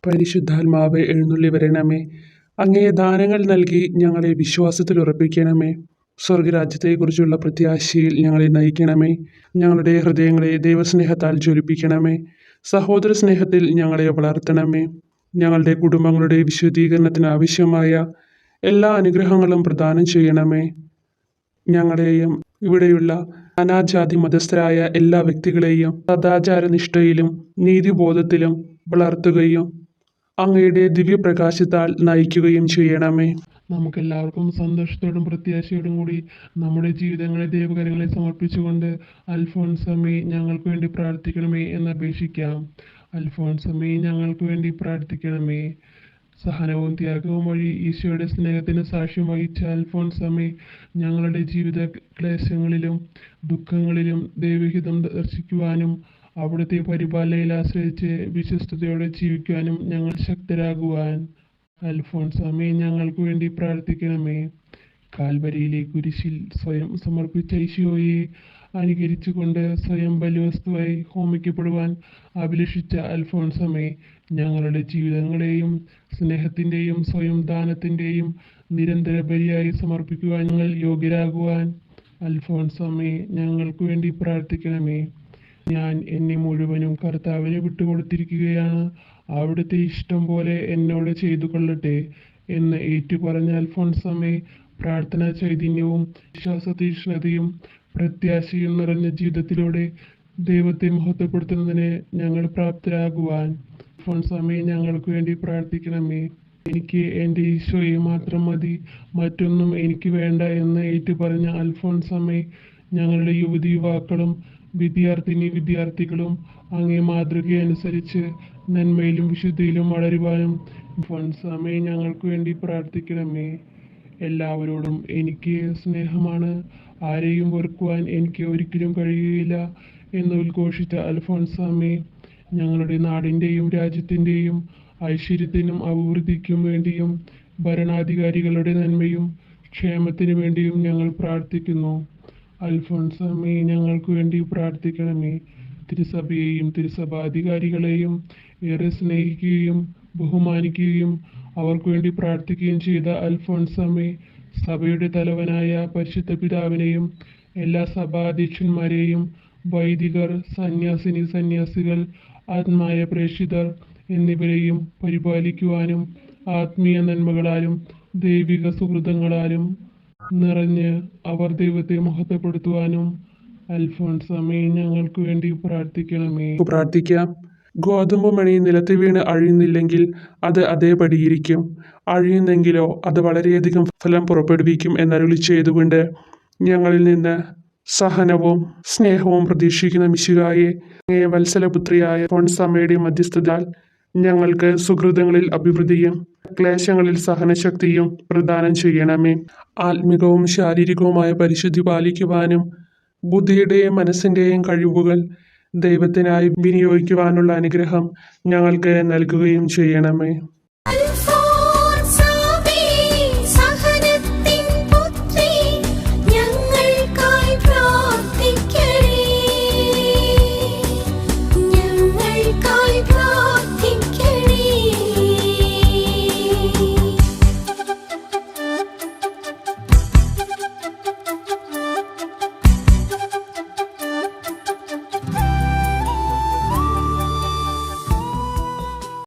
പരിശുദ്ധാത്മാവെ എഴുന്നള്ളി വരണമേ. അങ്ങേ ദാനങ്ങൾ നൽകി ഞങ്ങളെ വിശ്വാസത്തിൽ ഉറപ്പിക്കണമേ. സ്വർഗരാജ്യത്തെക്കുറിച്ചുള്ള പ്രത്യാശയിൽ ഞങ്ങളെ നയിക്കണമേ. ഞങ്ങളുടെ ഹൃദയങ്ങളെ ദൈവസ്നേഹത്താൽ ജ്വലിപ്പിക്കണമേ. സഹോദര സ്നേഹത്തിൽ ഞങ്ങളെ വളർത്തണമേ. ഞങ്ങളുടെ കുടുംബങ്ങളുടെ വിശുദ്ധീകരണത്തിന് ആവശ്യമായ എല്ലാ അനുഗ്രഹങ്ങളും പ്രദാനം ചെയ്യണമേ. ഞങ്ങളെയും ഇവിടെയുള്ള നാനാജാതി മതസ്ഥരായ എല്ലാ വ്യക്തികളെയും സദാചാരനിഷ്ഠയിലും നീതിബോധത്തിലും വളർത്തുകയും അങ്ങയുടെ ദിവ്യപ്രകാശത്താൽ നയിക്കുകയും ചെയ്യണമേ. നമുക്കെല്ലാവർക്കും സന്തോഷത്തോടും പ്രത്യാശയോടും കൂടി നമ്മുടെ ജീവിതങ്ങളെ ദൈവകരങ്ങളെ സമർപ്പിച്ചുകൊണ്ട് അൽഫോൻസമ്മേ ഞങ്ങൾക്ക് വേണ്ടി പ്രാർത്ഥിക്കണമേ എന്ന് അപേക്ഷിക്കാം. അൽഫോൻസമ്മേ ഞങ്ങൾക്ക് വേണ്ടി പ്രാർത്ഥിക്കണമേ. സഹനവും ത്യാഗവും വഴി ഈശോയുടെ സ്നേഹത്തിന് സാക്ഷ്യം വഹിച്ച അൽഫോൻസമ്മേ ഞങ്ങളുടെ ജീവിത ക്ലേശങ്ങളിലും ദുഃഖങ്ങളിലും ദൈവഹിതം ദർശിക്കുവാനും അവിടുത്തെ പരിപാലനയിൽ ആശ്രയിച്ച് വിശ്വസ്തയോടെ ജീവിക്കുവാനും ഞങ്ങൾ ശക്തരാകുവാൻ അൽഫോൻസമ്മേ ഞങ്ങൾക്ക് വേണ്ടി പ്രാർത്ഥിക്കണമേ. കാൽവരിയിലെ കുരിശിൽ സ്വയം സമർപ്പിച്ച ഈശോയെ അനുകരിച്ചുകൊണ്ട് സ്വയം ബലിവസ്തുവായി ഹോമിക്കപ്പെടുവാൻ അഭിലഷിച്ച അൽഫോൻസമ്മേ ഞങ്ങളുടെ ജീവിതങ്ങളെയും സ്നേഹത്തിൻ്റെയും സ്വയം ദാനത്തിൻ്റെയും നിരന്തര ബലിയായി സമർപ്പിക്കുവാൻ ഞങ്ങൾ യോഗ്യരാകുവാൻ അൽഫോൻസമ്മേ ഞങ്ങൾക്ക് വേണ്ടി പ്രാർത്ഥിക്കണമേ. ഞാൻ എന്നെ മുഴുവനും കർത്താവിന് വിട്ടുകൊടുത്തിരിക്കുകയാണ്. അവിടുത്തെ ഇഷ്ടം പോലെ എന്നോട് ചെയ്തു കൊള്ളട്ടെ എന്ന് ഏറ്റുപറഞ്ഞ അൽഫോൻസമ്മേ പ്രാർത്ഥനാ ചൈതന്യവും വിശ്വാസതീക്ഷ്ണതയും പ്രത്യാശയും നിറഞ്ഞ ജീവിതത്തിലൂടെ ദൈവത്തെ മഹത്വപ്പെടുത്തുന്നതിന് ഞങ്ങൾ പ്രാപ്തരാകുവാൻ അൽഫോൻസമ്മേ ഞങ്ങൾക്ക് വേണ്ടി പ്രാർത്ഥിക്കണമേ. എനിക്ക് എൻ്റെ ഈശോയെ മാത്രം മതി, മറ്റൊന്നും എനിക്ക് വേണ്ട എന്ന് ഏറ്റുപറഞ്ഞ അൽഫോൻസമ്മേ ഞങ്ങളുടെ യുവതി യുവാക്കളും വിദ്യാർത്ഥിനികളും അങ്ങേ മാതൃകയനുസരിച്ച് നന്മയിലും വിശുദ്ധിയിലും വളരുവാനും അൽഫോൻസമ്മേ ഞങ്ങൾക്ക് വേണ്ടി പ്രാർത്ഥിക്കണമേ. എല്ലാവരോടും എനിക്ക് സ്നേഹമാണ്, ആരെയും വെറുക്കുവാൻ എനിക്ക് ഒരിക്കലും കഴിയുകയില്ല എന്ന് ഉദ്ഘോഷിച്ച അൽഫോൻസമ്മേ ഞങ്ങളുടെ നാടിൻ്റെയും രാജ്യത്തിൻ്റെയും ഐശ്വര്യത്തിനും അഭിവൃദ്ധിക്കും വേണ്ടിയും ഭരണാധികാരികളുടെ നന്മയും ക്ഷേമത്തിനു വേണ്ടിയും ഞങ്ങൾ പ്രാർത്ഥിക്കുന്നു. അൽഫോൻസമ്മേ ഞങ്ങൾക്ക് വേണ്ടി പ്രാർത്ഥിക്കണമേ. തിരുസഭയെയും തിരുസഭാധികാരികളെയും ഏറെ സ്നേഹിക്കുകയും ബഹുമാനിക്കുകയും അവർക്ക് വേണ്ടി പ്രാർത്ഥിക്കുകയും ചെയ്ത അൽഫോൻസമ്മേ സഭയുടെ തലവനായ പരിശുദ്ധ പിതാവിനെയും എല്ലാ സഭാധ്യക്ഷന്മാരെയും വൈദികർ, സന്യാസികൾ, ആത്മായ പ്രേക്ഷിതർ എന്നിവരെയും പരിപാലിക്കുവാനും ആത്മീയ നന്മകളാലും ദൈവിക സുഹൃതങ്ങളാലും നിറഞ്ഞ് അവർ ദൈവത്തെ മഹത്വപ്പെടുത്തുവാനും അൽഫോൻസമ്മേ ഞങ്ങൾക്ക് വേണ്ടി പ്രാർത്ഥിക്കണമേ. പ്രാർത്ഥിക്കാം. ഗോതമ്പ് മണി നിലത്ത് വീണ് അഴിയുന്നില്ലെങ്കിൽ അത് അതേപടിയിരിക്കും, അഴിയുന്നെങ്കിലോ അത് വളരെയധികം ഫലം പുറപ്പെടുവിക്കും എന്നരുളി ചെയ്തുകൊണ്ട് ഞങ്ങളിൽ നിന്ന് സഹനവും സ്നേഹവും പ്രതീക്ഷിക്കുന്ന മിശിഹായെ വത്സലപുത്രിയായ അൽഫോൻസമ്മയുടെ മധ്യസ്ഥതാൽ ഞങ്ങൾക്ക് സുഹൃതങ്ങളിൽ അഭിവൃദ്ധിയും ക്ലേശങ്ങളിൽ സഹനശക്തിയും പ്രദാനം ചെയ്യണമേ. ആത്മികവും ശാരീരികവുമായ പരിശുദ്ധി പാലിക്കുവാനും ബുദ്ധിയുടെയും മനസ്സിൻ്റെയും കഴിവുകൾ ദൈവത്തിനായി വിനിയോഗിക്കുവാനുള്ള അനുഗ്രഹം ഞങ്ങൾക്ക് നൽകുകയും ചെയ്യണമേ.